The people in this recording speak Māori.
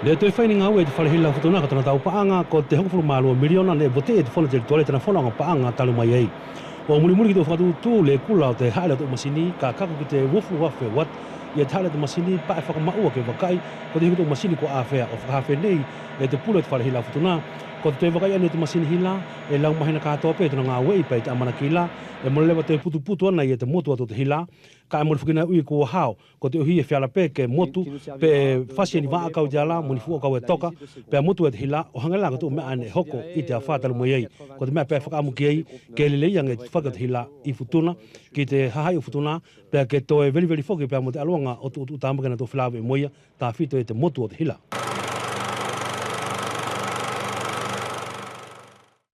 Le te whainga ue te whalehila futuna ka tana tau paanga ko te hokufuru mālua miliona ne bote e te whana te tole tana whananga paanga talu mai ei. O muli ki tō whakatu tū le kula o te haere tō masini ka kaku ki te wufu wafe wat ia te haere tō masini pa e whakamaua ke wakai ko te hiku tō masini ko āwhea o whakawhe nei e te pula te whalehila futuna ko te wakai ane te masini hila e lau mahina katoa pe tana ngā wei pai te amana kila e mole lewa te putu ana i e te motu atu te hila ka e mole whakina ui ko hao ko te uhi e whiala pe ke motu pe whasi ni waa kau te ala muni fua kau e toka pe motu e te hila o hangala ka tu mea ane hoko i te a whātalu mai ei ko te mea pe whakamu ki ei ke le leia nge whaka te hila i futuna ki te hahai o futuna pe ke toe veli foki pe mo te aluanga o tu tāmbakena tō whilawe e moia tā whito e te motu o te hila.